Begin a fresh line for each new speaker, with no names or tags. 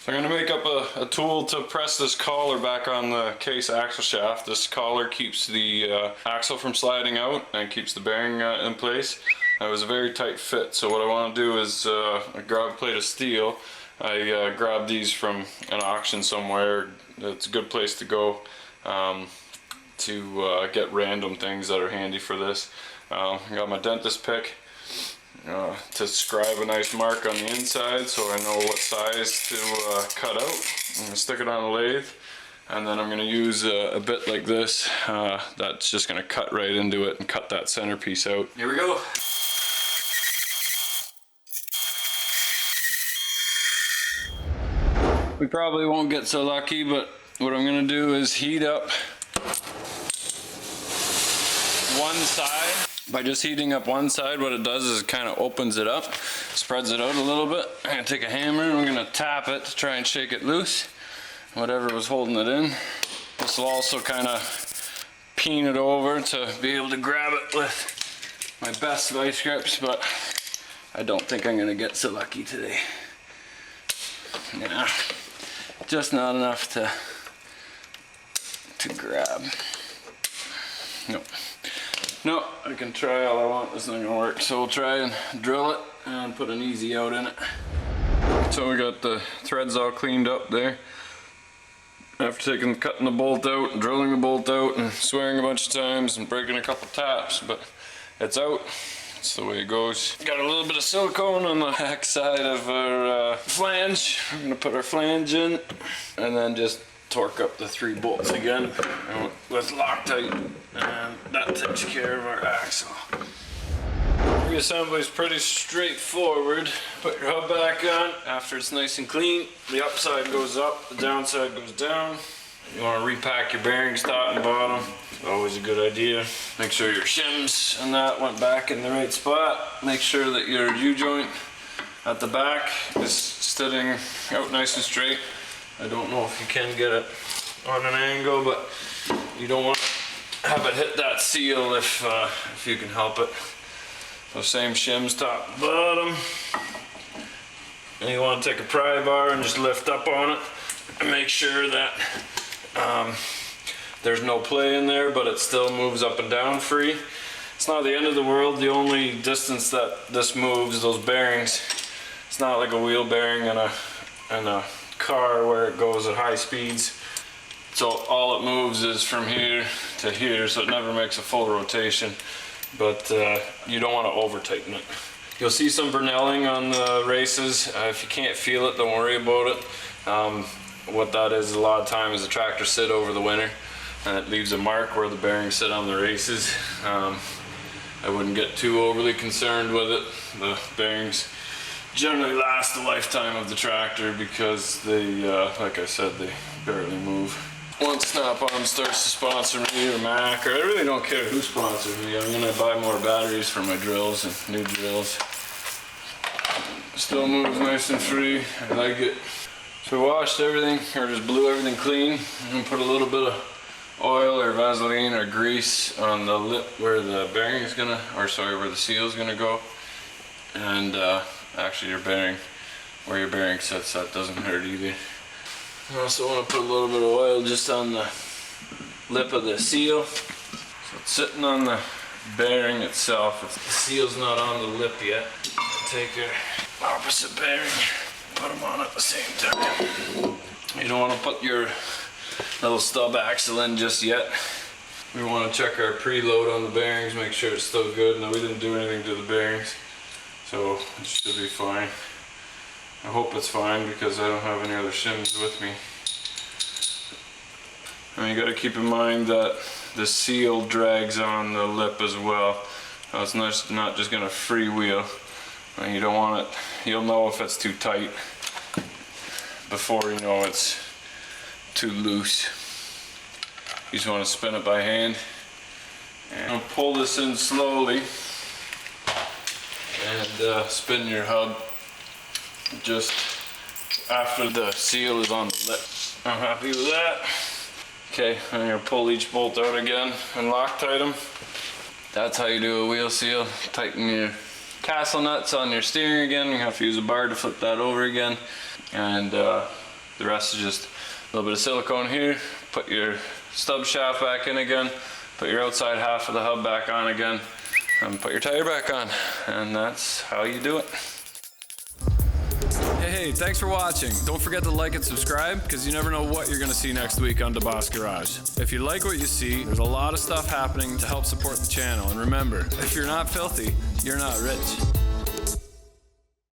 So I'm going to make up a tool to press this collar back on the case axle shaft. This collar keeps the axle from sliding out and keeps the bearing in place. It was a very tight fit, so what I want to do is grab a plate of steel. I grabbed these from an auction somewhere. It's a good place to go to get random things that are handy for this. I got my dentist pick to scribe a nice mark on the inside so I know what size to cut out. I'm going to stick it on a lathe, and then I'm going to use a bit like this that's just going to cut right into it and cut that centerpiece out. Here we go. We probably won't get so lucky, but what I'm going to do is heat up one side. By just heating up one side, what it does is it kind of opens it up, spreads it out a little bit. I'm going to take a hammer and I'm going to tap it to try and shake it loose, whatever was holding it in. This will also kind of peen it over to be able to grab it with my best vice grips, but I don't think I'm going to get so lucky today. Yeah, just not enough to grab. Nope. No, I can try all I want, this isn't gonna work. So we'll try and drill it and put an easy out in it. So we got the threads all cleaned up there. After cutting the bolt out, and drilling the bolt out, and swearing a bunch of times, and breaking a couple taps, but it's out. That's the way it goes. Got a little bit of silicone on the back side of our flange. We're gonna put our flange in, and then just torque up the 3 bolts again with Loctite, and that takes care of our axle. Reassembly is pretty straightforward. Put your hub back on. After it's nice and clean, the upside goes up, the downside goes down. You want to repack your bearings top and bottom. Always a good idea. Make sure your shims and that went back in the right spot. Make sure that your U-joint at the back is sitting out nice and straight. I don't know if you can get it on an angle, but you don't want to have it hit that seal if you can help it. So same shims top and bottom. And you want to take a pry bar and just lift up on it and make sure that there's no play in there, but it still moves up and down free. It's not the end of the world. The only distance that this moves, those bearings, it's not like a wheel bearing in a car where it goes at high speeds. So all it moves is from here to here, so it never makes a full rotation. But you don't want to over tighten it. You'll see some vernelling on the races. If you can't feel it, don't worry about it. What that is a lot of times the tractors sit over the winter and it leaves a mark where the bearings sit on the races. I wouldn't get too overly concerned with it. The bearings generally last the lifetime of the tractor because they, like I said, they barely move. Once Snap-on starts to sponsor me, or Mac, or I really don't care who sponsors me. I'm gonna buy more batteries for my drills and new drills. Still moves nice and free. I like it. So we washed everything, or just blew everything clean, and put a little bit of oil or Vaseline or grease on the lip where the bearing is gonna, or sorry, where the seal is gonna go. And actually your bearing, where your bearing sits, that doesn't hurt either. I also want to put a little bit of oil just on the lip of the seal. So it's sitting on the bearing itself. The seal's not on the lip yet. Take your opposite bearing, put them on at the same time. You don't want to put your little stub axle in just yet. We want to check our preload on the bearings, make sure it's still good. Now we didn't do anything to the bearings, so it should be fine. I hope it's fine because I don't have any other shims with me. And you got to keep in mind that the seal drags on the lip as well. So it's not just going to freewheel. And you don't want it, you'll know if it's too tight before you know it's too loose. You just want to spin it by hand. And I'll pull this in slowly and spin your hub just after the seal is on the lip. I'm happy with that. Okay, I'm going to pull each bolt out again and Loctite them. That's how you do a wheel seal. Tighten your castle nuts on your steering again. You have to use a bar to flip that over again. And The rest is just a little bit of silicone here, put your stub shaft back in again, put your outside half of the hub back on again, and put your tire back on. And that's how you do it. Hey, thanks for watching. Don't forget to like and subscribe, because you never know what you're going to see next week on DeBoss Garage. If you like what you see, there's a lot of stuff happening to help support the channel. And remember, if you're not filthy, you're not rich.